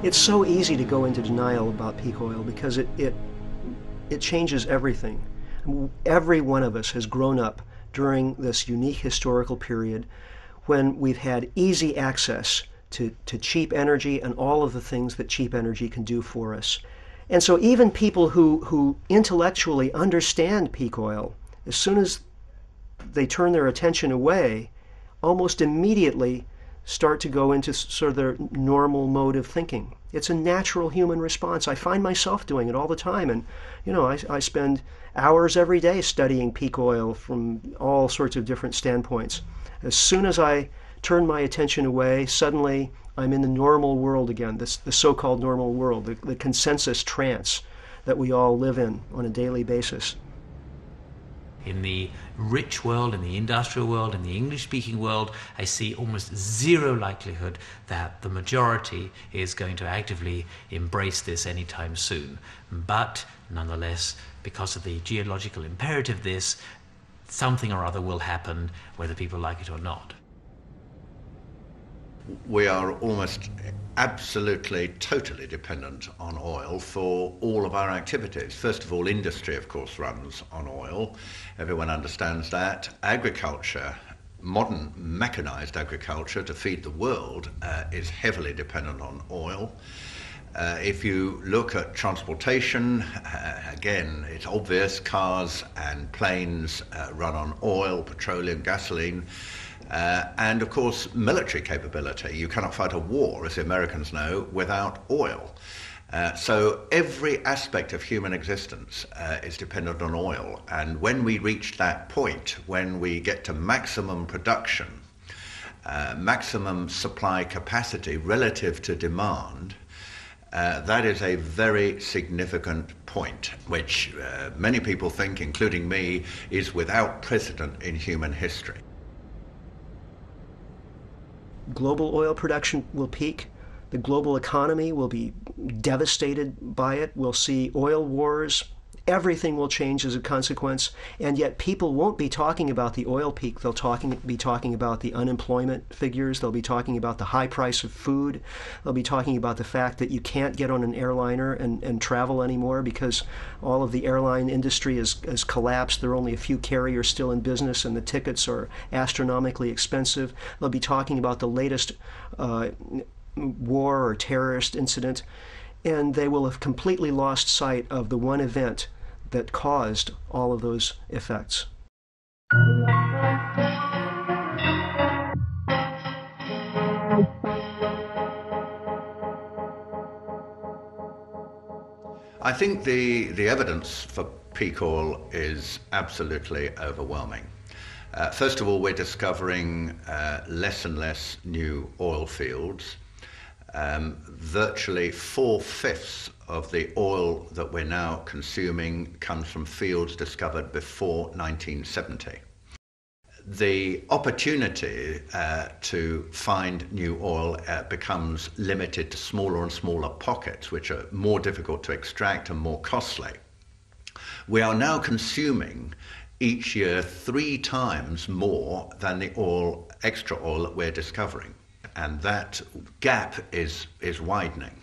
It's so easy to go into denial about peak oil because it changes everything. Every one of us has grown up during this unique historical period when we've had easy access to cheap energy and all of the things that cheap energy can do for us. And so even people who intellectually understand peak oil, as soon as they turn their attention away, almost immediately start to go into sort of their normal mode of thinking. It's a natural human response. I find myself doing it all the time. And, I spend hours every day studying peak oil from all sorts of different standpoints. As soon as I turn my attention away, suddenly I'm in the normal world again, the so-called normal world, the consensus trance that we all live in on a daily basis. In the rich world, in the industrial world, in the English-speaking world, I see almost zero likelihood that the majority is going to actively embrace this anytime soon. But nonetheless, because of the geological imperative of this, something or other will happen, whether people like it or not. We are almost absolutely, totally dependent on oil for all of our activities. First of all, industry, of course, runs on oil. Everyone understands that. Agriculture, modern mechanized agriculture to feed the world, is heavily dependent on oil. If you look at transportation, again, it's obvious, cars and planes run on oil, petroleum, gasoline. And of course, military capability. You cannot fight a war, as the Americans know, without oil. So every aspect of human existence is dependent on oil. And when we reach that point, when we get to maximum production, maximum supply capacity relative to demand, that is a very significant point, which many people think, including me, is without precedent in human history. Global oil production will peak. The global economy will be devastated by it. We'll see oil wars. Everything will change as a consequence. And yet people won't be talking about the oil peak. They'll be talking about the unemployment figures. They'll be talking about the high price of food. They'll be talking about the fact that you can't get on an airliner and travel anymore because all of the airline industry has collapsed. There are only a few carriers still in business and the tickets are astronomically expensive. They'll be talking about the latest war or terrorist incident. And they will have completely lost sight of the one event that caused all of those effects. I think the evidence for peak oil is absolutely overwhelming. First of all, we're discovering less and less new oil fields. Virtually 4/5 of the oil that we're now consuming comes from fields discovered before 1970. The opportunity to find new oil becomes limited to smaller and smaller pockets, which are more difficult to extract and more costly. We are now consuming each year 3 times more than the extra oil that we're discovering. And that gap is widening.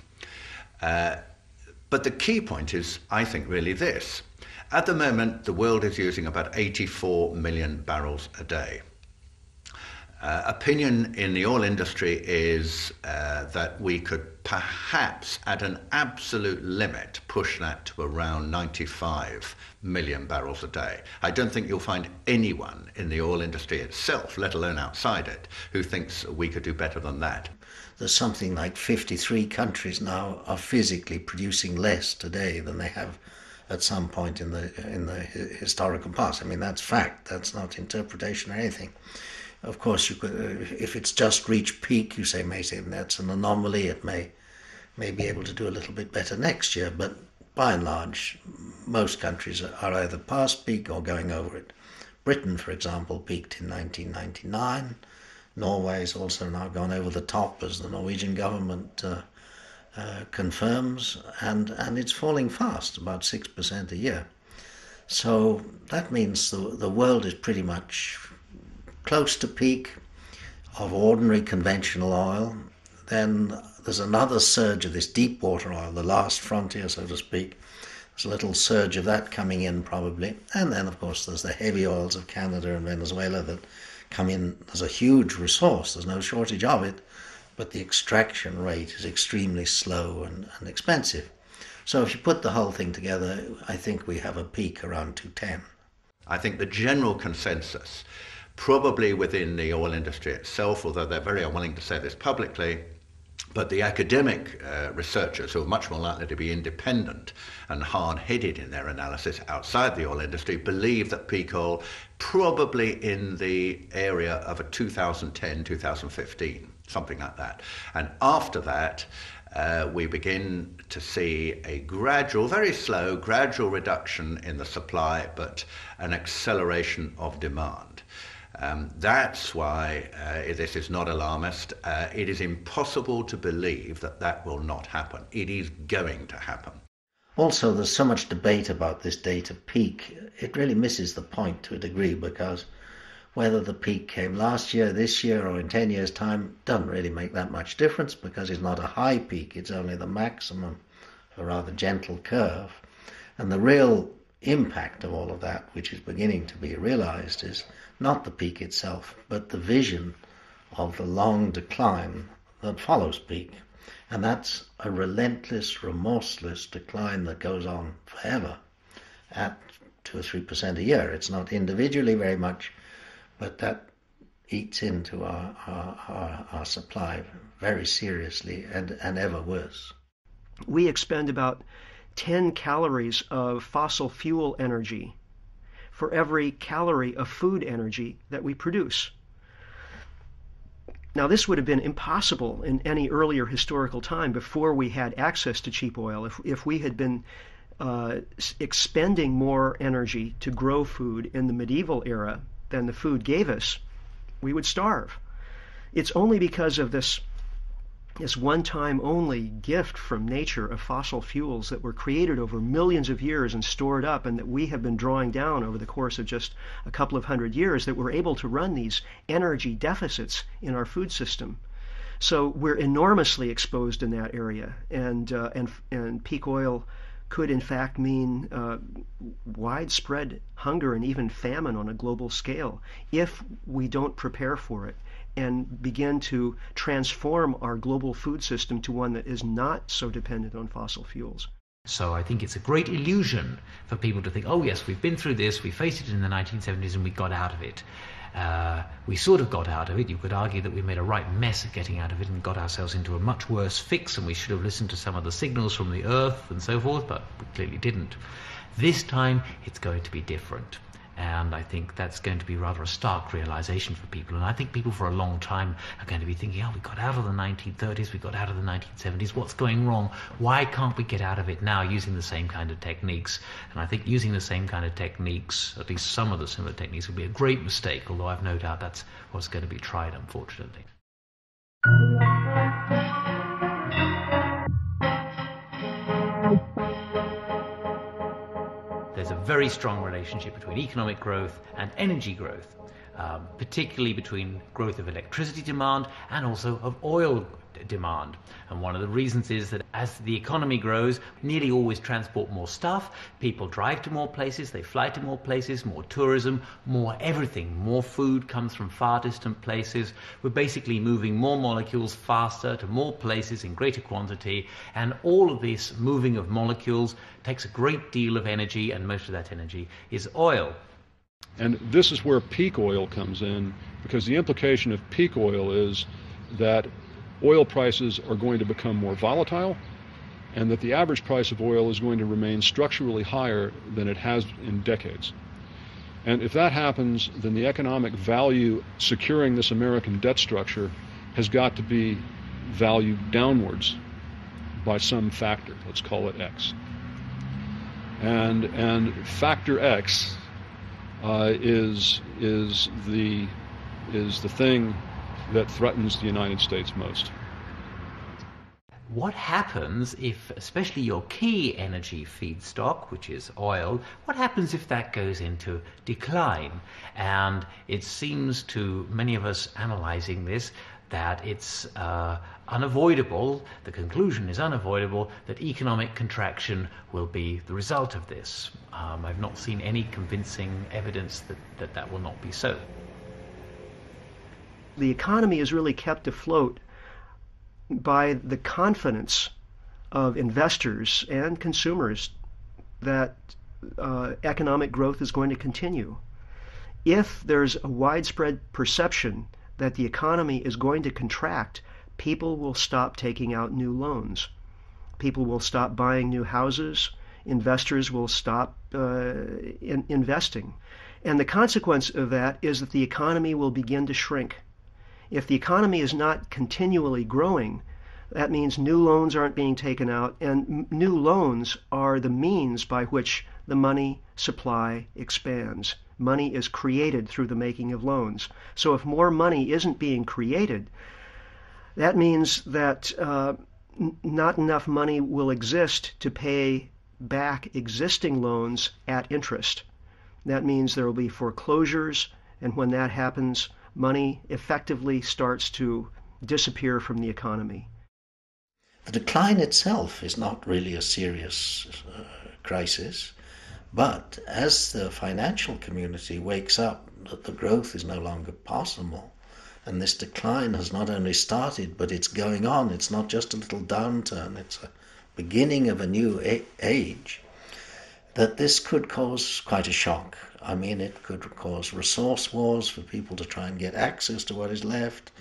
But the key point is, I think, really this. At the moment, the world is using about 84 million barrels a day. Opinion in the oil industry is that we could perhaps, at an absolute limit, push that to around 95 million barrels a day. I don't think you'll find anyone in the oil industry itself, let alone outside it, who thinks we could do better than that. There's something like 53 countries now are physically producing less today than they have at some point in the historical past. I mean, that's fact. That's not interpretation or anything. Of course, you could, if it's just reached peak, you may say that's an anomaly. It may be able to do a little bit better next year, but by and large, most countries are either past peak or going over it. Britain, for example, peaked in 1999. Norway has also now gone over the top, as the Norwegian government confirms, and it's falling fast, about 6% a year. So that means the world is pretty much close to peak of ordinary conventional oil. then there's another surge of this deep water oil, the last frontier, so to speak. There's a little surge of that coming in probably. And then, of course, there's the heavy oils of Canada and Venezuela that come in. There's a huge resource. There's no shortage of it. But the extraction rate is extremely slow and expensive. So if you put the whole thing together, I think we have a peak around 210. I think the general consensus, probably within the oil industry itself, although they're very unwilling to say this publicly, but the academic researchers who are much more likely to be independent and hard-headed in their analysis outside the oil industry believe that peak oil probably in the area of a 2010, 2015, something like that. And after that, we begin to see a gradual, very slow, gradual reduction in the supply, but an acceleration of demand. That's why this is not alarmist. It is impossible to believe that that will not happen. It is going to happen. Also, there's so much debate about this date of peak. It really misses the point to a degree, because whether the peak came last year, this year, or in 10 years' time doesn't really make that much difference, because it's not a high peak, it's only the maximum, a rather gentle curve. And the real impact of all of that, which is beginning to be realized, is not the peak itself, but the vision of the long decline that follows peak. And that's a relentless, remorseless decline that goes on forever at 2 or 3% a year. It's not individually very much, but that eats into our supply very seriously and ever worse. We expend about 10 calories of fossil fuel energy for every calorie of food energy that we produce. Now, this would have been impossible in any earlier historical time before we had access to cheap oil. If we had been expending more energy to grow food in the medieval era than the food gave us, we would starve. It's only because of this one-time only gift from nature of fossil fuels that were created over millions of years and stored up, and that we have been drawing down over the course of just a couple of hundred years, that we're able to run these energy deficits in our food system. So we're enormously exposed in that area, and peak oil could in fact mean widespread hunger and even famine on a global scale if we don't prepare for it and begin to transform our global food system to one that is not so dependent on fossil fuels. So I think it's a great illusion for people to think, oh yes, we've been through this, we faced it in the 1970s and we got out of it. We sort of got out of it. You could argue that we made a right mess of getting out of it and got ourselves into a much worse fix, and we should have listened to some of the signals from the Earth and so forth, but we clearly didn't. This time it's going to be different. And I think that's going to be rather a stark realization for people. And I think people for a long time are going to be thinking, oh, we got out of the 1930s, we got out of the 1970s, what's going wrong? Why can't we get out of it now using the same kind of techniques? And I think using the same kind of techniques, at least some of the similar techniques, would be a great mistake, although I've no doubt that's what's going to be tried, unfortunately. There's a very strong relationship between economic growth and energy growth, particularly between growth of electricity demand and also of oil demand. And one of the reasons is that as the economy grows, we nearly always transport more stuff. People drive to more places, they fly to more places, more tourism, more everything. More food comes from far distant places. We're basically moving more molecules faster to more places in greater quantity. And all of this moving of molecules takes a great deal of energy, and most of that energy is oil. And this is where peak oil comes in, because the implication of peak oil is that oil prices are going to become more volatile, and that the average price of oil is going to remain structurally higher than it has in decades. And if that happens, then the economic value securing this American debt structure has got to be valued downwards by some factor. Let's call it X. And factor X is the thing that threatens the United States most. What happens if, especially your key energy feedstock, which is oil, what happens if that goes into decline? And it seems to many of us analyzing this that it's unavoidable, the conclusion is unavoidable, that economic contraction will be the result of this. I've not seen any convincing evidence that will not be so. The economy is really kept afloat by the confidence of investors and consumers that economic growth is going to continue. If there's a widespread perception that the economy is going to contract, people will stop taking out new loans. People will stop buying new houses. Investors will stop investing. And the consequence of that is that the economy will begin to shrink. If the economy is not continually growing, that means new loans aren't being taken out, and new loans are the means by which the money supply expands. Money is created through the making of loans. So if more money isn't being created, that means that not enough money will exist to pay back existing loans at interest. That means there will be foreclosures, and when that happens, money effectively starts to disappear from the economy. The decline itself is not really a serious crisis, but as the financial community wakes up that the growth is no longer possible, and this decline has not only started, but it's going on, it's not just a little downturn, it's a beginning of a new age, that this could cause quite a shock. I mean, it could cause resource wars for people to try and get access to what is left.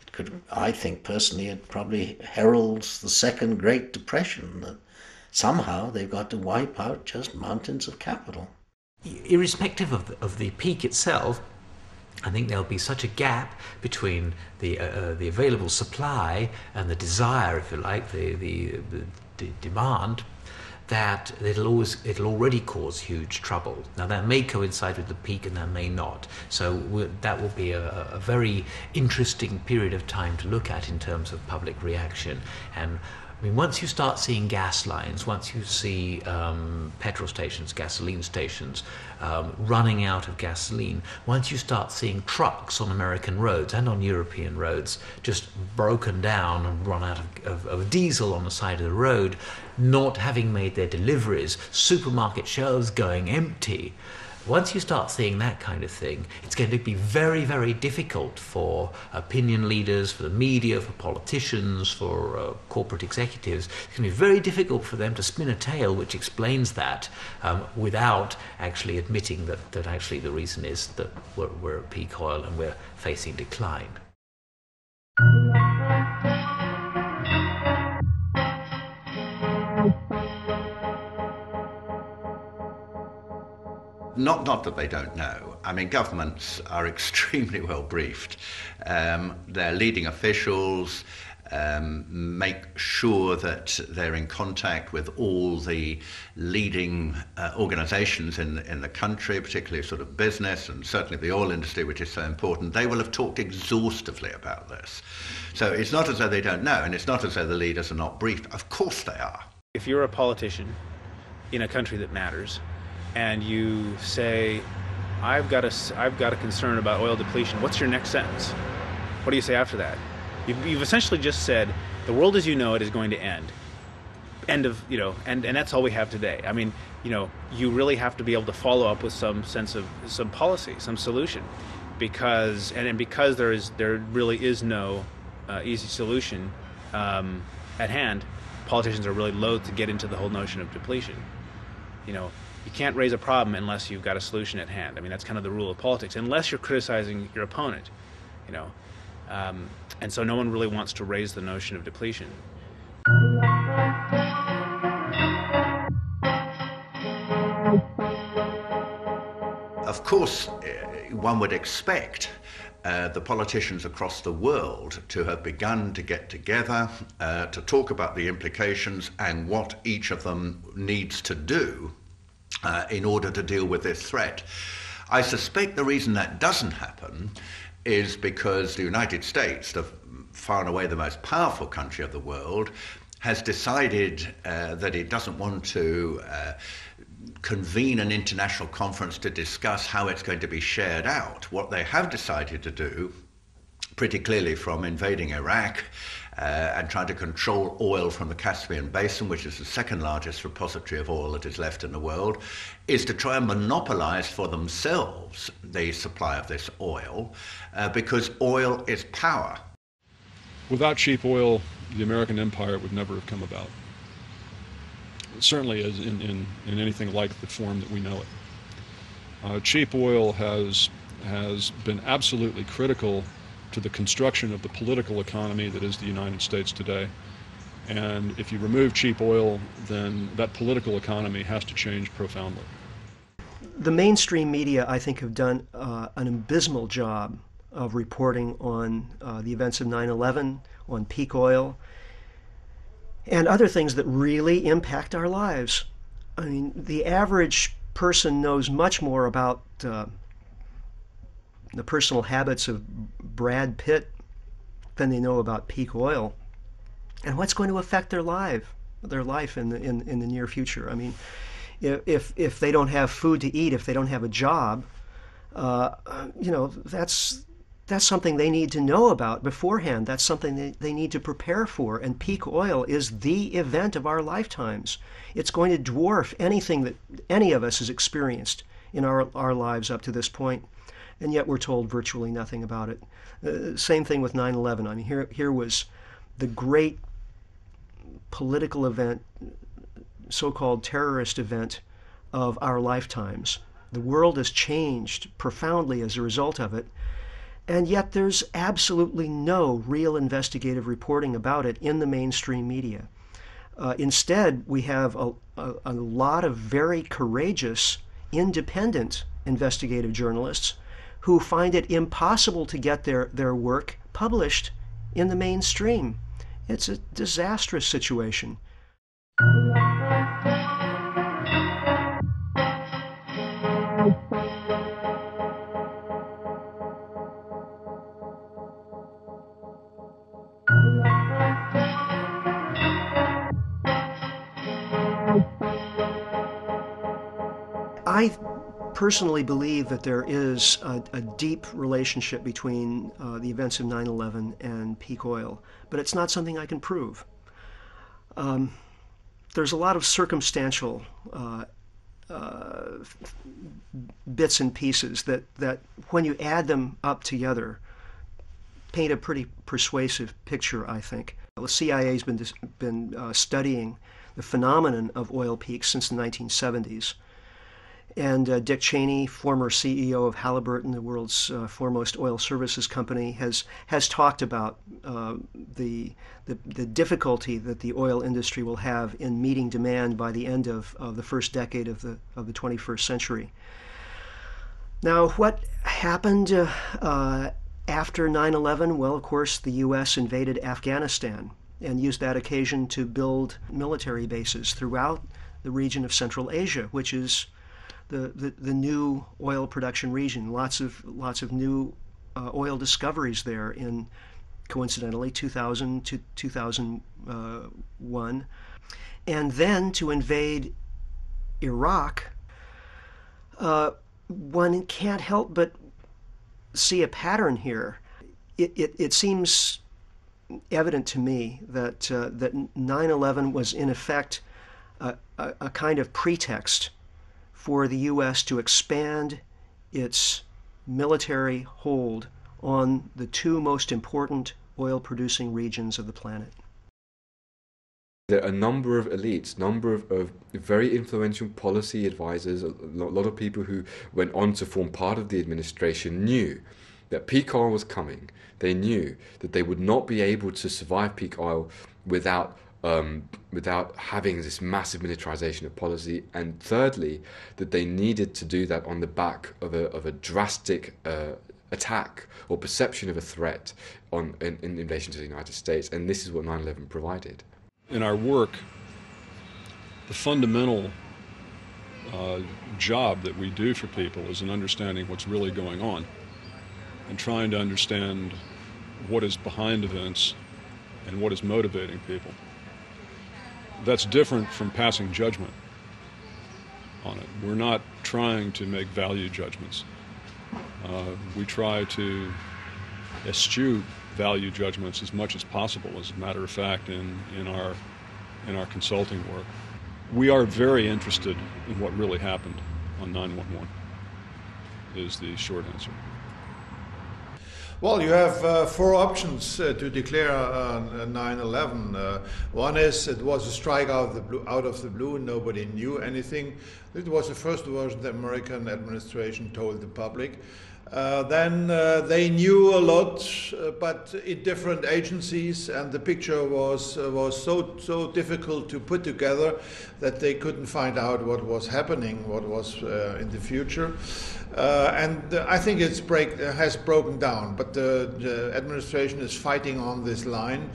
It could, I think personally, it probably heralds the second Great Depression, that somehow they've got to wipe out just mountains of capital. Irrespective of the peak itself, I think there'll be such a gap between the available supply and the desire, if you like, the demand, that it'll already cause huge trouble. Now that may coincide with the peak and that may not. So that will be a very interesting period of time to look at in terms of public reaction. And I mean, once you start seeing gas lines, once you see petrol stations, gasoline stations running out of gasoline, once you start seeing trucks on American roads and on European roads just broken down and run out of diesel on the side of the road, not having made their deliveries, supermarket shelves going empty, once you start seeing that kind of thing, it's going to be very, very difficult for opinion leaders, for the media, for politicians, for corporate executives. It's going to be very difficult for them to spin a tale which explains that without actually admitting that actually the reason is that we're at peak oil and we're facing decline. Not that they don't know. I mean, governments are extremely well briefed. Their leading officials make sure that they're in contact with all the leading organizations in the country, particularly sort of business and certainly the oil industry, which is so important. They will have talked exhaustively about this. So it's not as though they don't know, and it's not as though the leaders are not briefed. Of course they are. If you're a politician in a country that matters, and you say, I've got a concern about oil depletion, what's your next sentence? What do you say after that? You've essentially just said, the world as you know it is going to end. End of, and that's all we have today. I mean, you really have to be able to follow up with some sense of some policy, some solution, because there really is no easy solution at hand. Politicians are really loath to get into the whole notion of depletion. You can't raise a problem unless you've got a solution at hand. I mean, that's kind of the rule of politics, unless you're criticizing your opponent, and so no one really wants to raise the notion of depletion. Of course, one would expect the politicians across the world to have begun to get together to talk about the implications and what each of them needs to do in order to deal with this threat. I suspect the reason that doesn't happen is because the United States, the far and away the most powerful country of the world, has decided that it doesn't want to convene an international conference to discuss how it's going to be shared out. What they have decided to do, pretty clearly from invading Iraq and trying to control oil from the Caspian Basin, which is the second largest repository of oil that is left in the world, is to try and monopolize for themselves the supply of this oil, because oil is power. Without cheap oil, the American empire would never have come about. Certainly as in anything like the form that we know it. Cheap oil has been absolutely critical to the construction of the political economy that is the United States today. And if you remove cheap oil, then that political economy has to change profoundly. The mainstream media, I think, have done an abysmal job of reporting on the events of 9/11, on peak oil, and other things that really impact our lives. I mean, the average person knows much more about the personal habits of Brad Pitt than they know about peak oil, and what's going to affect their life in the near future. I mean, if they don't have food to eat, if they don't have a job, that's something they need to know about beforehand. That's something they need to prepare for. And peak oil is the event of our lifetimes. It's going to dwarf anything that any of us has experienced in our lives up to this point. And yet we're told virtually nothing about it. Same thing with 9/11. I mean, here was the great political event, so-called terrorist event of our lifetimes. The world has changed profoundly as a result of it. And yet there's absolutely no real investigative reporting about it in the mainstream media. Instead, we have a lot of very courageous, independent investigative journalists who find it impossible to get their work published in the mainstream. It's a disastrous situation. I personally believe that there is a deep relationship between the events of 9/11 and peak oil, but it's not something I can prove. There's a lot of circumstantial bits and pieces that when you add them up together paint a pretty persuasive picture, I think. The CIA's been studying the phenomenon of oil peaks since the 1970s. And Dick Cheney, former CEO of Halliburton, the world's foremost oil services company, has talked about the difficulty that the oil industry will have in meeting demand by the end of the first decade of the 21st century. Now, what happened after 9/11? Well, of course, the U.S. invaded Afghanistan and used that occasion to build military bases throughout the region of Central Asia, which is the new oil production region. Lots of new oil discoveries there in, coincidentally, 2000 to 2001. And then to invade Iraq, one can't help but see a pattern here. It seems evident to me that 9/11 was in effect a kind of pretext for the U.S. to expand its military hold on the two most important oil-producing regions of the planet. There are a number of elites, number of very influential policy advisors, a lot of people who went on to form part of the administration knew that peak oil was coming. They knew that they would not be able to survive peak oil without having this massive militarization of policy, and thirdly, that they needed to do that on the back of a drastic attack or perception of a threat in relation to the United States, and this is what 9/11 provided. In our work, the fundamental job that we do for people is in understanding what's really going on and trying to understand what is behind events and what is motivating people. That's different from passing judgment on it. We're not trying to make value judgments. We try to eschew value judgments as much as possible, as a matter of fact, in our consulting work. We are very interested in what really happened on 9/11, is the short answer. Well, you have four options to declare 9/11. One is it was a strike out of the blue. Nobody knew anything. It was the first version the American administration told the public. Then they knew a lot, but in different agencies, and the picture was so difficult to put together that they couldn't find out what was happening, what was in the future. And I think it has broken down, but the administration is fighting on this line.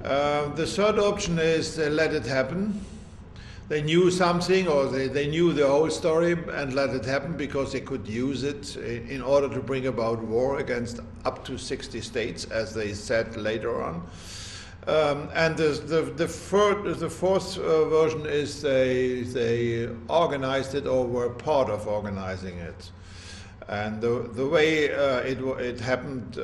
The third option is they let it happen. They knew something, or they knew the whole story and let it happen because they could use it in order to bring about war against up to 60 states, as they said later on. And the fourth version is they organized it or were part of organizing it. And the way it happened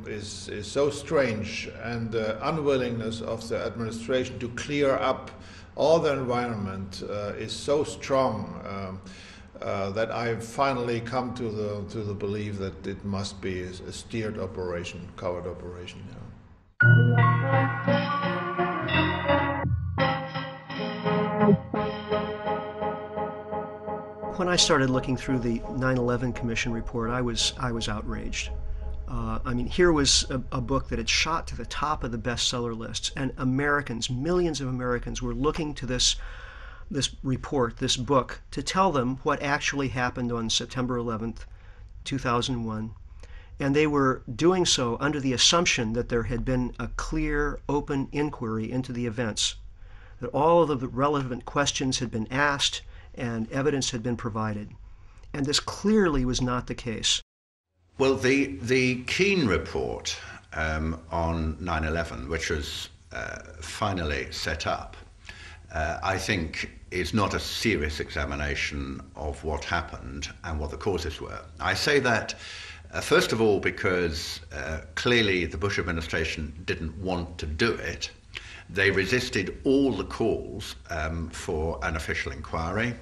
is so strange, and the unwillingness of the administration to clear up all the environment is so strong that I've finally come to the belief that it must be a steered operation, covert operation. When I started looking through the 9/11 Commission report, I was outraged. I mean, here was a book that had shot to the top of the bestseller lists, and Americans, millions of Americans, were looking to this report, this book, to tell them what actually happened on September 11th, 2001. And they were doing so under the assumption that there had been a clear, open inquiry into the events, that all of the relevant questions had been asked and evidence had been provided. And this clearly was not the case. Well, the Keane report on 9/11, which was finally set up, I think is not a serious examination of what happened and what the causes were. I say that, first of all, because clearly the Bush administration didn't want to do it. They resisted all the calls for an official inquiry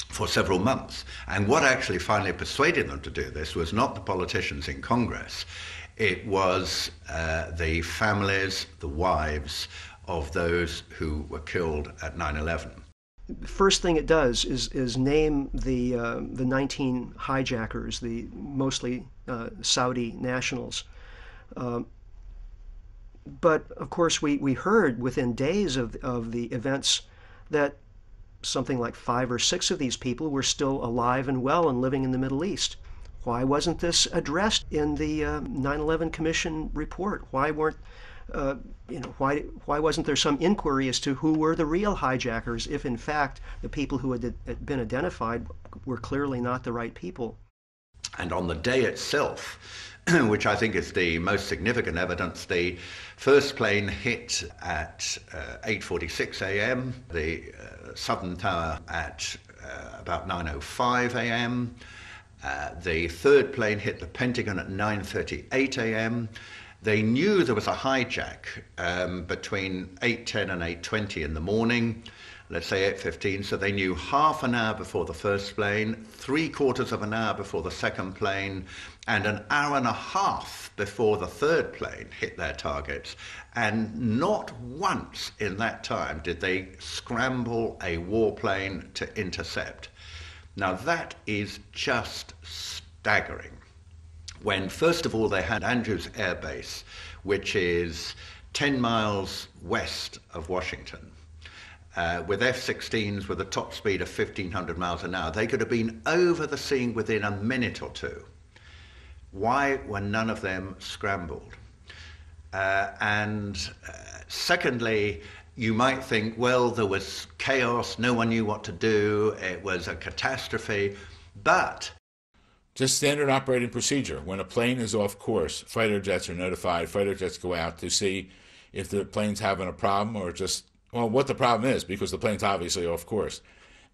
for several months. And what actually finally persuaded them to do this was not the politicians in Congress. It was the families, the wives of those who were killed at 9/11. The first thing it does is name the 19 hijackers, the mostly Saudi nationals. But of course we heard within days of the events that something like 5 or 6 of these people were still alive and well and living in the Middle East. Why wasn't this addressed in the 9/11 Commission report? Why weren't why wasn't there some inquiry as to who were the real hijackers if in fact the people who had been identified were clearly not the right people? And on the day itself, which I think is the most significant evidence, the first plane hit at 8:46 a.m., the Southern Tower at about 9:05 a.m., the third plane hit the Pentagon at 9:38 a.m. They knew there was a hijack between 8:10 and 8:20 in the morning, let's say 8:15, so they knew half an hour before the first plane, 3/4 of an hour before the second plane, and an hour and a half before the third plane hit their targets. And not once in that time did they scramble a warplane to intercept. Now that is just staggering. When first of all they had Andrews Air Base, which is 10 miles west of Washington, with F-16s with a top speed of 1,500 miles an hour. They could have been over the scene within a minute or two. Why were none of them scrambled? And secondly, you might think, well, there was chaos, no one knew what to do, it was a catastrophe, but... Just standard operating procedure. When a plane is off course, fighter jets are notified. Fighter jets go out to see if the plane's having a problem or just, well, what the problem is, because the plane's obviously off course.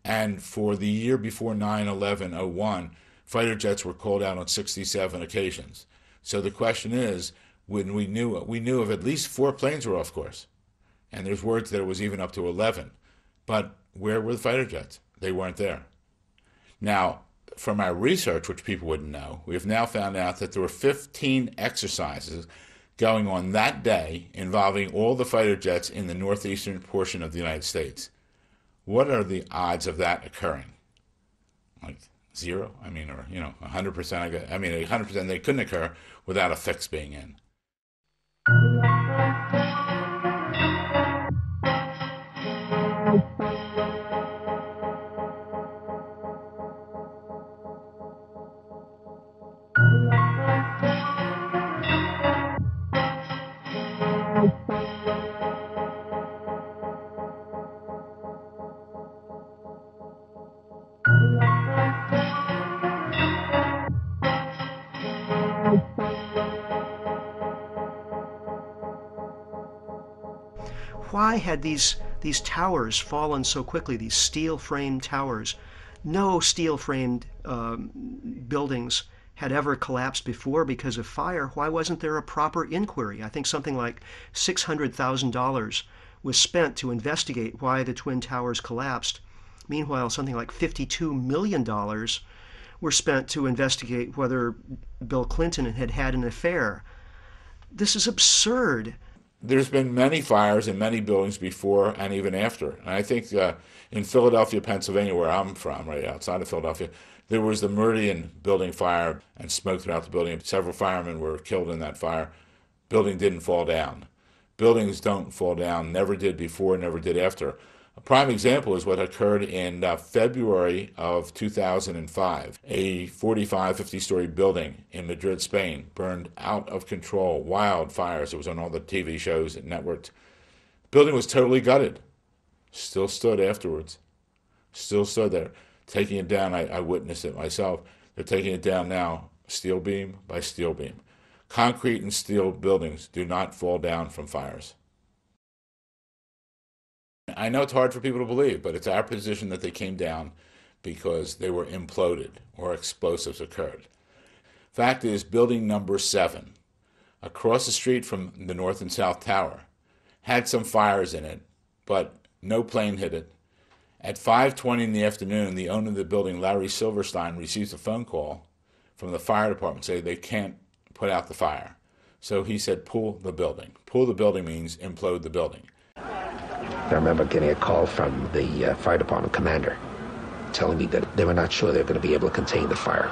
And for the year before 9/11-01, fighter jets were called out on 67 occasions. So the question is, when we knew of at least 4 planes were off course. And there's words that it was even up to 11. But where were the fighter jets? They weren't there. Now, from our research, which people wouldn't know, we have now found out that there were 15 exercises going on that day involving all the fighter jets in the northeastern portion of the United States. What are the odds of that occurring? Like 0? I mean, or 100%. I mean, 100% they couldn't occur without a fix being in. Why had these towers fallen so quickly, these steel-framed towers? No steel-framed buildings had ever collapsed before because of fire. Why wasn't there a proper inquiry? I think something like $600,000 was spent to investigate why the Twin Towers collapsed. Meanwhile, something like $52 million were spent to investigate whether Bill Clinton had had an affair. This is absurd. There's been many fires in many buildings before and even after. And I think in Philadelphia, Pennsylvania, where I'm from, right outside of Philadelphia, there was the Meridian building fire and smoke throughout the building. Several firemen were killed in that fire. Building didn't fall down. Buildings don't fall down, never did before, never did after. A prime example is what occurred in February of 2005. A 45, 50-story building in Madrid, Spain, burned out of control, wildfires. It was on all the TV shows and networks. The building was totally gutted. Still stood afterwards. Still stood there. Taking it down, I witnessed it myself. They're taking it down now, steel beam by steel beam. Concrete and steel buildings do not fall down from fires. I know it's hard for people to believe, but it's our position that they came down because they were imploded or explosives occurred. Fact is, building number 7, across the street from the North and South Tower, had some fires in it, but no plane hit it. At 5:20 in the afternoon, the owner of the building, Larry Silverstein, receives a phone call from the fire department saying they can't put out the fire. So he said, pull the building. Pull the building means implode the building. I remember getting a call from the fire department commander telling me that they were not sure they were going to be able to contain the fire.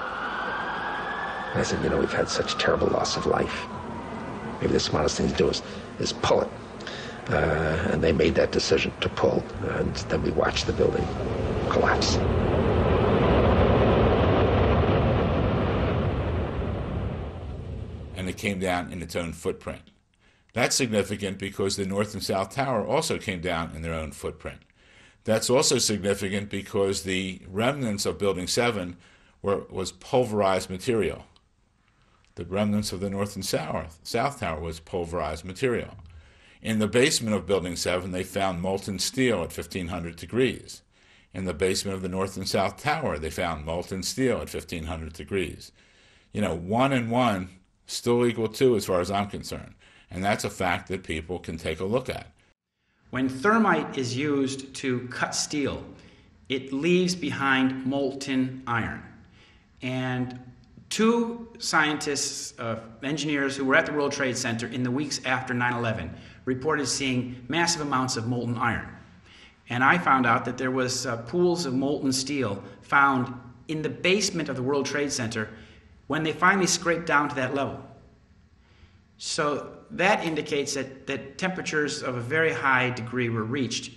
And I said, we've had such terrible loss of life. Maybe the smartest thing to do is pull it. And they made that decision to pull, and then we watched the building collapse. And it came down in its own footprint. That's significant because the North and South Tower also came down in their own footprint. That's also significant because the remnants of Building 7 was pulverized material. The remnants of the North and South Tower was pulverized material. In the basement of Building 7, they found molten steel at 1,500 degrees. In the basement of the North and South Tower, they found molten steel at 1,500 degrees. 1 and 1 still equal 2 as far as I'm concerned. And that's a fact that people can take a look at. When thermite is used to cut steel, it leaves behind molten iron. And 2 scientists, engineers who were at the World Trade Center in the weeks after 9/11 reported seeing massive amounts of molten iron. And I found out that there was pools of molten steel found in the basement of the World Trade Center when they finally scraped down to that level. So that indicates that temperatures of a very high degree were reached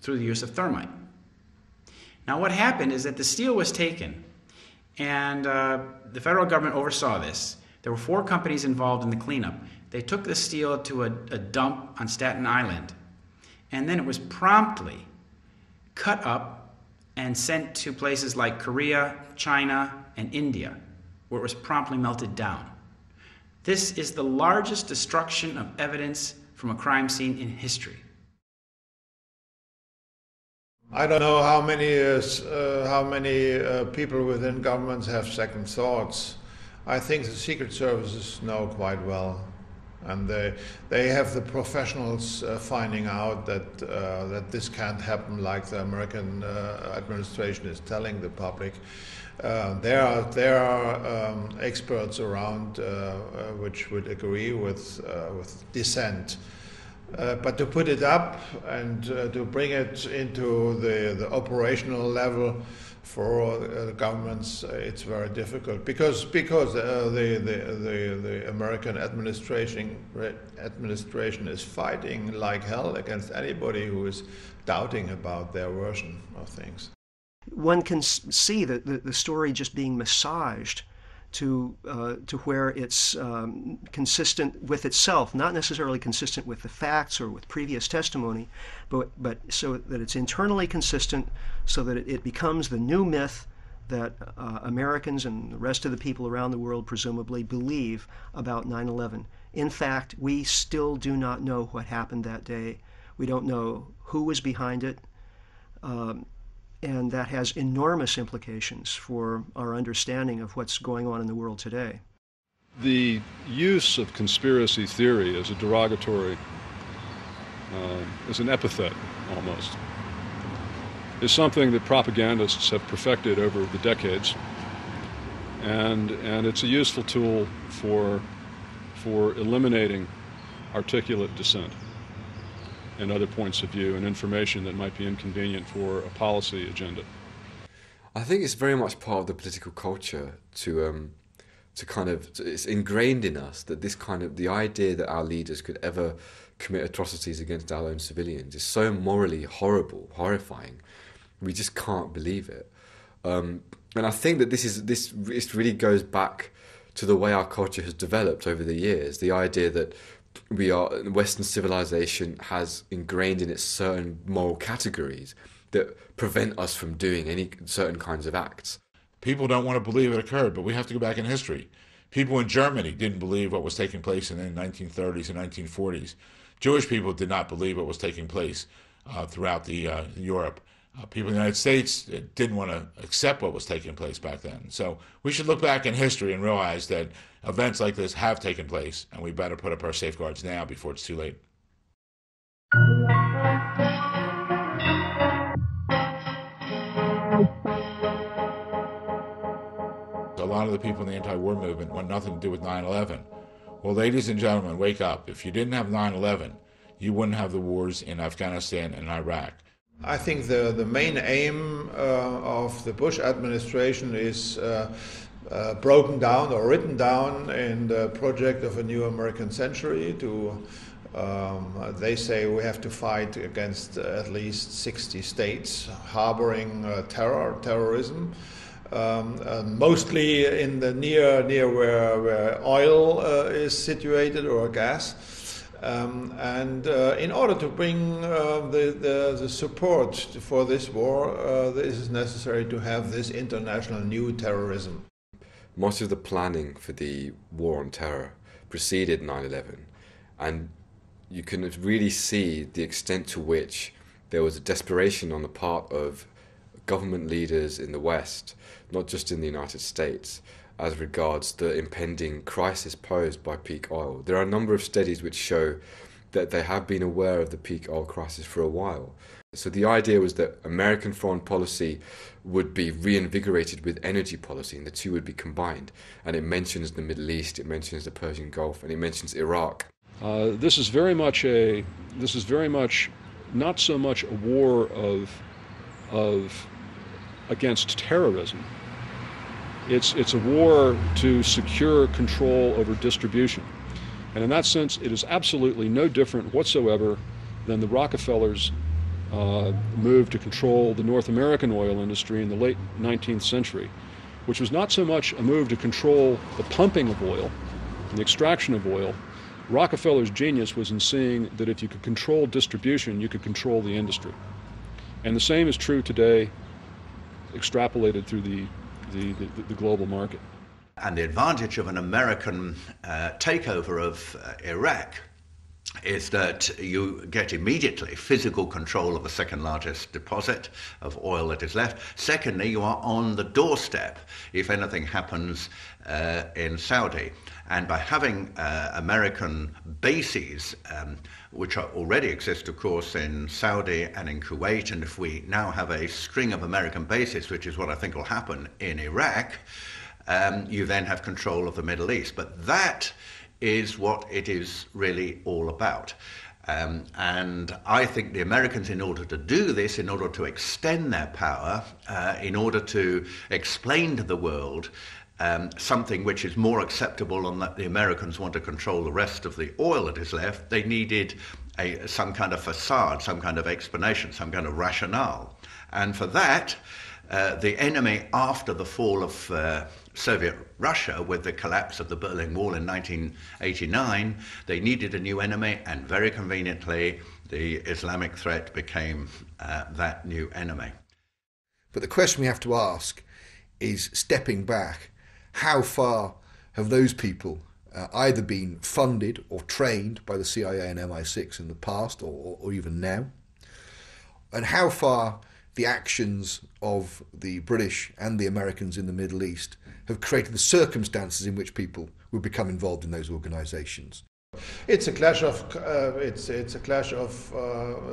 through the use of thermite. Now what happened is that the steel was taken, and the federal government oversaw this. There were 4 companies involved in the cleanup. They took the steel to a dump on Staten Island, and then it was promptly cut up and sent to places like Korea, China, and India, where it was promptly melted down. This is the largest destruction of evidence from a crime scene in history. I don't know how many people within governments have second thoughts. I think the Secret Services know quite well And they have the professionals finding out that this can't happen like the American administration is telling the public. There are experts around which would agree with dissent. But to put it up and to bring it into the operational level for governments, it's very difficult because the American administration is fighting like hell against anybody who is doubting about their version of things. One can see the story just being massaged to where it's consistent with itself, not necessarily consistent with the facts or with previous testimony, but so that it's internally consistent, so that it becomes the new myth that Americans and the rest of the people around the world presumably believe about 9/11. In fact, we still do not know what happened that day. We don't know who was behind it. And that has enormous implications for our understanding of what's going on in the world today. The use of conspiracy theory as a derogatory, as an epithet almost, is something that propagandists have perfected over the decades, and it's a useful tool for eliminating articulate dissent and other points of view and information that might be inconvenient for a policy agenda. I think it's very much part of the political culture it's ingrained in us that the idea that our leaders could ever commit atrocities against our own civilians is so morally horrifying. We just can't believe it. And I think that this really goes back to the way our culture has developed over the years. The idea that Western civilization has ingrained in it certain moral categories that prevent us from doing any certain kinds of acts. People don't want to believe it occurred, but we have to go back in history. People in Germany didn't believe what was taking place in the 1930s and 1940s. Jewish people did not believe what was taking place throughout Europe. People in the United States didn't want to accept what was taking place back then. So we should look back in history and realize that events like this have taken place, and we better put up our safeguards now before it's too late. A lot of the people in the anti-war movement want nothing to do with 9/11. Well, ladies and gentlemen, wake up. If you didn't have 9/11, you wouldn't have the wars in Afghanistan and Iraq. I think the main aim of the Bush administration is broken down or written down in the project of a new American century. They say we have to fight against at least 60 states harboring terrorism, mostly in the near where oil is situated or gas. In order to bring the support for this war, this is necessary to have this international new terrorism. Most of the planning for the war on terror preceded 9/11, and you can really see the extent to which there was a desperation on the part of government leaders in the West, not just in the United States, as regards the impending crisis posed by peak oil. There are a number of studies which show that they have been aware of the peak oil crisis for a while. So the idea was that American foreign policy would be reinvigorated with energy policy, and the two would be combined. And it mentions the Middle East, it mentions the Persian Gulf, and it mentions Iraq. This is very much not so much a war against terrorism. It's a war to secure control over distribution. And in that sense, it is absolutely no different whatsoever than the Rockefellers' move to control the North American oil industry in the late 19th century, which was not so much a move to control the pumping of oil and the extraction of oil. Rockefeller's genius was in seeing that if you could control distribution, you could control the industry. And the same is true today, extrapolated through the global market. And the advantage of an American takeover of Iraq is that you get immediately physical control of the second largest deposit of oil that is left. Secondly, you are on the doorstep if anything happens in Saudi. And by having American bases, which already exist, of course, in Saudi and in Kuwait, and if we now have a string of American bases, which is what I think will happen in Iraq, you then have control of the Middle East. But that is what it is really all about. And I think the Americans, in order to do this, in order to extend their power, in order to explain to the world something which is more acceptable and that the Americans want to control the rest of the oil that is left, they needed some kind of facade, some kind of explanation, some kind of rationale. And for that, the enemy, after the fall of Soviet Russia, with the collapse of the Berlin Wall in 1989, they needed a new enemy, and very conveniently, the Islamic threat became that new enemy. But the question we have to ask is, stepping back, how far have those people either been funded or trained by the CIA and MI6 in the past or even now? And how far the actions of the British and the Americans in the Middle East have created the circumstances in which people will become involved in those organizations? It's a clash of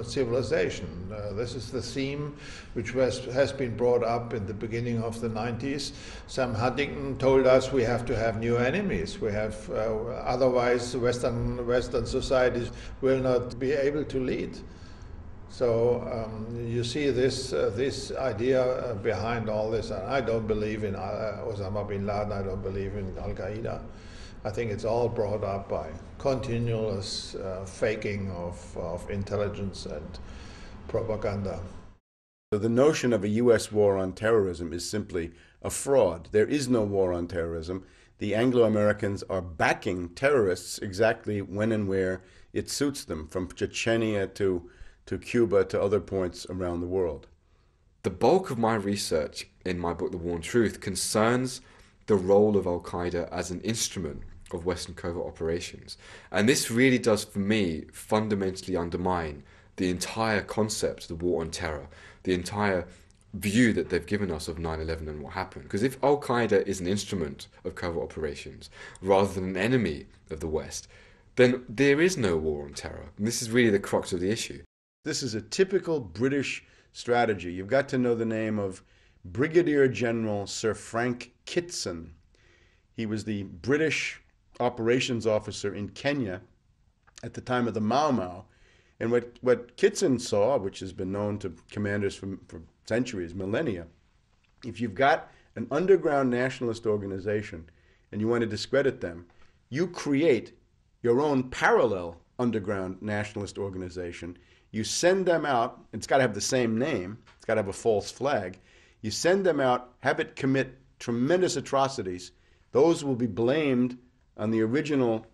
civilization. This is the theme which has been brought up in the beginning of the 90s. Sam Huntington told us we have to have new enemies. We have otherwise Western societies will not be able to lead. So you see this idea behind all this, and I don't believe in Osama bin Laden. I don't believe in Al Qaeda. I think it's all brought up by continuous faking of intelligence and propaganda. So the notion of a U.S. war on terrorism is simply a fraud. There is no war on terrorism. The Anglo-Americans are backing terrorists exactly when and where it suits them, from Chechnya to Cuba to other points around the world. The bulk of my research in my book, The War and Truth, concerns the role of Al-Qaeda as an instrument of Western covert operations. And this really does, for me, fundamentally undermine the entire concept of the war on terror, the entire view that they've given us of 9/11 and what happened. Because if Al-Qaeda is an instrument of covert operations rather than an enemy of the West, then there is no war on terror. And this is really the crux of the issue. This is a typical British strategy. You've got to know the name of Brigadier General Sir Frank Kitson. He was the British operations officer in Kenya at the time of the Mau Mau. And what Kitson saw, which has been known to commanders for centuries, millennia, if you've got an underground nationalist organization and you want to discredit them, you create your own parallel underground nationalist organization. You send them out. It's got to have the same name. It's got to have a false flag. You send them out, have it commit tremendous atrocities. Those will be blamed on the original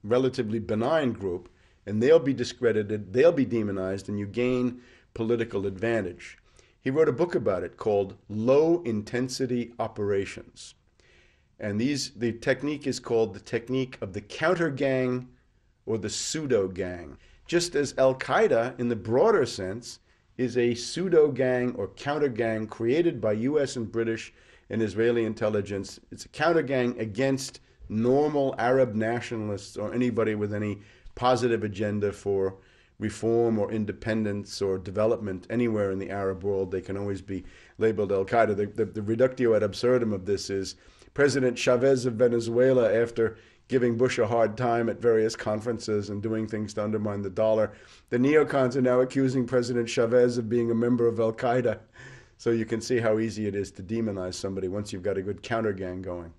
relatively benign group, and they'll be discredited, they'll be demonized, and you gain political advantage. He wrote a book about it called Low Intensity Operations. And the technique is called the technique of the counter gang or the pseudo gang. Just as Al-Qaeda, in the broader sense, is a pseudo gang or counter gang created by US and British and Israeli intelligence. It's a counter gang against normal Arab nationalists or anybody with any positive agenda for reform or independence or development anywhere in the Arab world. They can always be labeled Al-Qaeda. The reductio ad absurdum of this is President Chavez of Venezuela, after giving Bush a hard time at various conferences and doing things to undermine the dollar, the neocons are now accusing President Chavez of being a member of Al-Qaeda. So you can see how easy it is to demonize somebody once you've got a good counter gang going.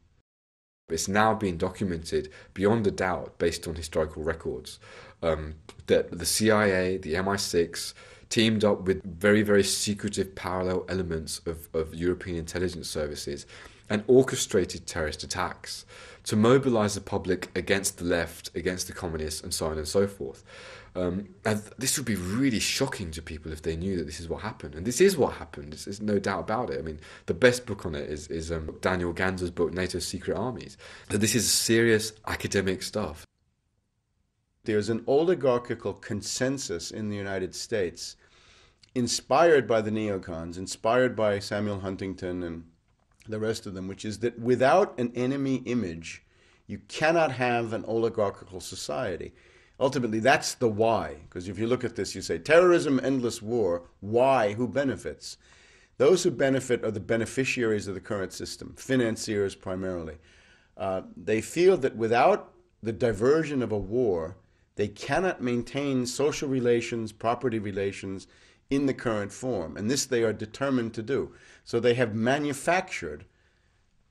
It's now being documented beyond a doubt, based on historical records, that the CIA, the MI6, teamed up with very, very secretive parallel elements of European intelligence services and orchestrated terrorist attacks to mobilize the public against the left, against the communists, and so on and so forth. And this would be really shocking to people if they knew that this is what happened. And this is what happened. There's no doubt about it. I mean, the best book on it is Daniel Ganser's book, NATO's Secret Armies. This is serious academic stuff. There's an oligarchical consensus in the United States, inspired by the neocons, inspired by Samuel Huntington and the rest of them, which is that without an enemy image, you cannot have an oligarchical society. Ultimately, that's the why. Because if you look at this, you say, terrorism, endless war, why? Who benefits? Those who benefit are the beneficiaries of the current system, financiers primarily. They feel that without the diversion of a war, they cannot maintain social relations, property relations in the current form. And this they are determined to do. So they have manufactured,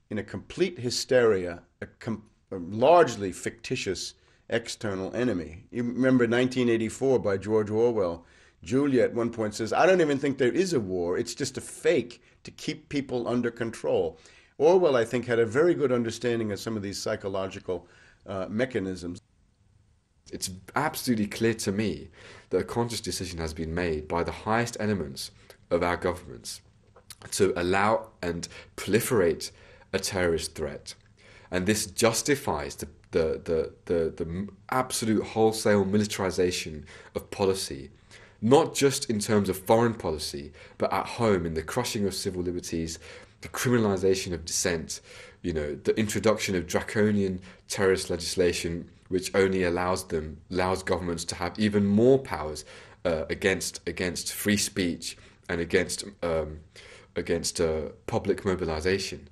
in a complete hysteria, a largely fictitious external enemy. You remember 1984 by George Orwell. Julia at one point says, I don't even think there is a war. It's just a fake to keep people under control. Orwell, I think, had a very good understanding of some of these psychological mechanisms. It's absolutely clear to me that a conscious decision has been made by the highest elements of our governments to allow and proliferate a terrorist threat. And this justifies the absolute wholesale militarization of policy, not just in terms of foreign policy, but at home in the crushing of civil liberties, the criminalization of dissent, the introduction of draconian terrorist legislation, which only allows governments to have even more powers against free speech and against public mobilization.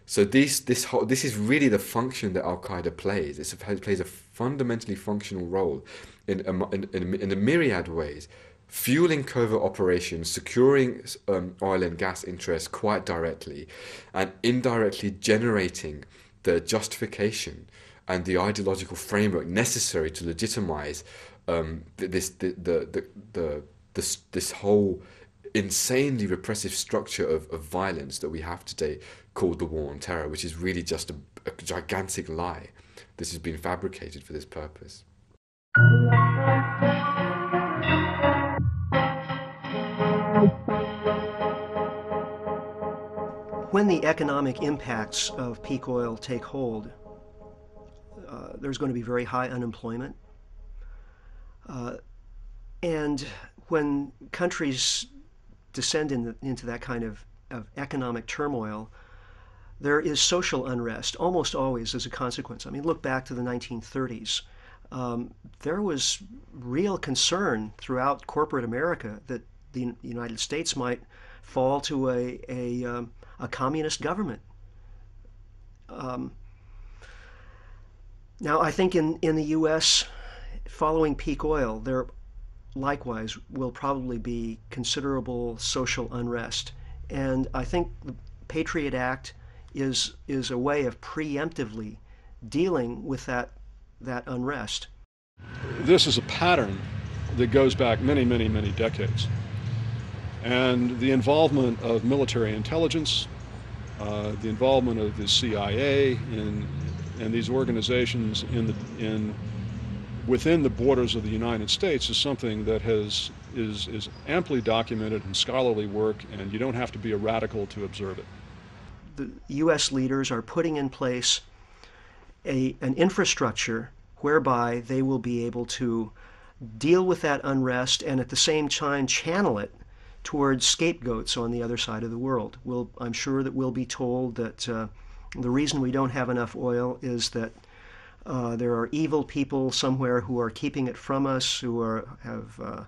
So this is really the function that Al-Qaeda plays. It plays a fundamentally functional role in a myriad ways, fueling covert operations, securing oil and gas interests quite directly, and indirectly generating the justification and the ideological framework necessary to legitimize this whole insanely repressive structure of violence that we have today, called the war on terror, which is really just a gigantic lie. This has been fabricated for this purpose. When the economic impacts of peak oil take hold, there's going to be very high unemployment. And when countries descend into that kind of economic turmoil, there is social unrest, almost always as a consequence. I mean, look back to the 1930s. There was real concern throughout corporate America that the United States might fall to a communist government. Now, I think in the U.S., following peak oil, there likewise will probably be considerable social unrest. And I think the Patriot Act is a way of preemptively dealing with that unrest. This is a pattern that goes back many, many, many decades. And the involvement of military intelligence, the involvement of the CIA and these organizations within the borders of the United States is something that is amply documented in scholarly work, and you don't have to be a radical to observe it. The U.S. leaders are putting in place an infrastructure whereby they will be able to deal with that unrest and at the same time channel it towards scapegoats on the other side of the world. I'm sure that we'll be told that the reason we don't have enough oil is that there are evil people somewhere who are keeping it from us, who have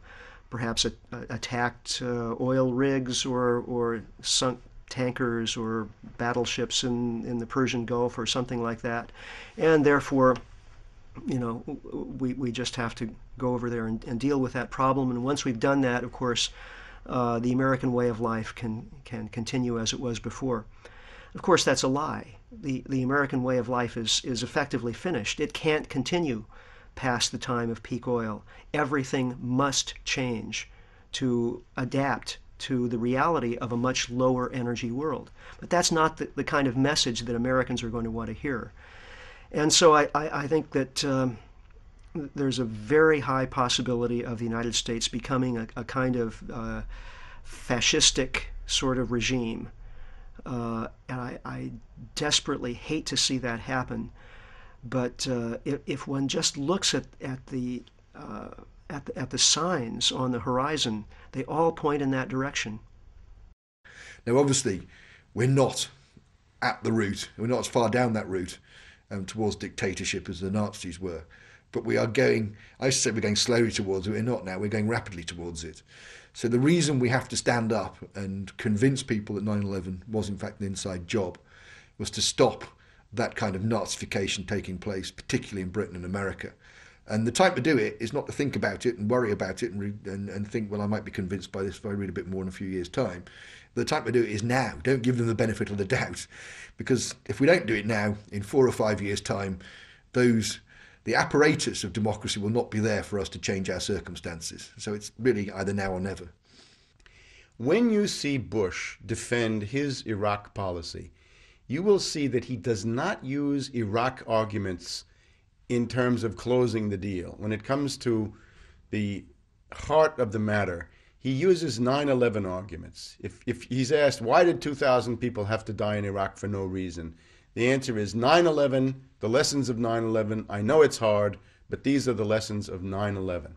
perhaps attacked oil rigs or sunk tankers or battleships in the Persian Gulf or something like that. And therefore, we just have to go over there and deal with that problem. And once we've done that, of course, the American way of life can continue as it was before. Of course, that's a lie. The American way of life is effectively finished. It can't continue past the time of peak oil. Everything must change to adapt to the reality of a much lower energy world. But that's not the kind of message that Americans are going to want to hear. And so I think that there's a very high possibility of the United States becoming a kind of fascistic sort of regime. And I desperately hate to see that happen. But if one just looks at the signs on the horizon, they all point in that direction. Now, obviously, we're not at the route. We're not as far down that route towards dictatorship as the Nazis were. But we are going, I used to say we're going slowly towards it. We're not now. We're going rapidly towards it. So the reason we have to stand up and convince people that 9/11 was in fact an inside job was to stop that kind of Nazification taking place, particularly in Britain and America. And the time to do it is not to think about it and worry about it and think, well, I might be convinced by this if I read a bit more in a few years' time. The time to do it is now. Don't give them the benefit of the doubt. Because if we don't do it now, in 4 or 5 years' time, the apparatus of democracy will not be there for us to change our circumstances. So it's really either now or never. When you see Bush defend his Iraq policy, you will see that he does not use Iraq arguments in terms of closing the deal. When it comes to the heart of the matter, he uses 9/11 arguments. If he's asked, why did 2,000 people have to die in Iraq for no reason? The answer is 9/11, the lessons of 9/11. I know it's hard, but these are the lessons of 9/11.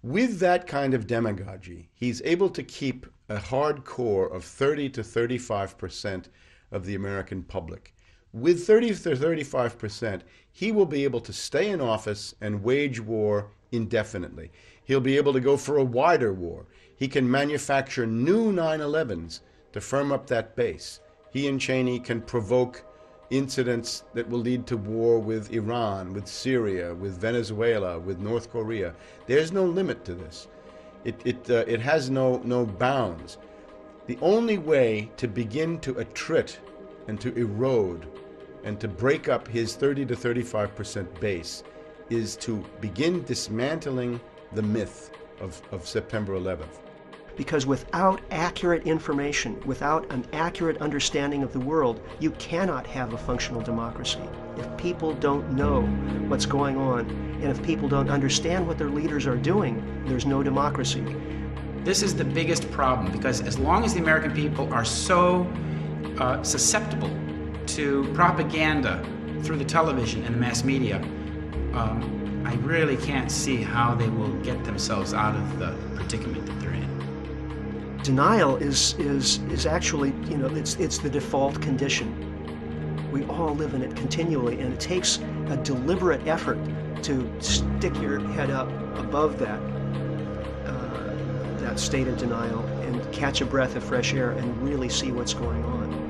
With that kind of demagogy, he's able to keep a hard core of 30 to 35% of the American public. With 30 to 35%, he will be able to stay in office and wage war indefinitely. He'll be able to go for a wider war. He can manufacture new 9/11s to firm up that base. He and Cheney can provoke incidents that will lead to war with Iran, with Syria, with Venezuela, with North Korea. There's no limit to this. It has no bounds. The only way to begin to attrit and to erode and to break up his 30 to 35% base is to begin dismantling the myth of September 11th. Because without accurate information, without an accurate understanding of the world, you cannot have a functional democracy. If people don't know what's going on, and if people don't understand what their leaders are doing, there's no democracy. This is the biggest problem, because as long as the American people are so susceptible to propaganda through the television and the mass media, I really can't see how they will get themselves out of the predicament that they're in. Denial is actually, it's the default condition. We all live in it continually, and it takes a deliberate effort to stick your head up above that state of denial and catch a breath of fresh air and really see what's going on.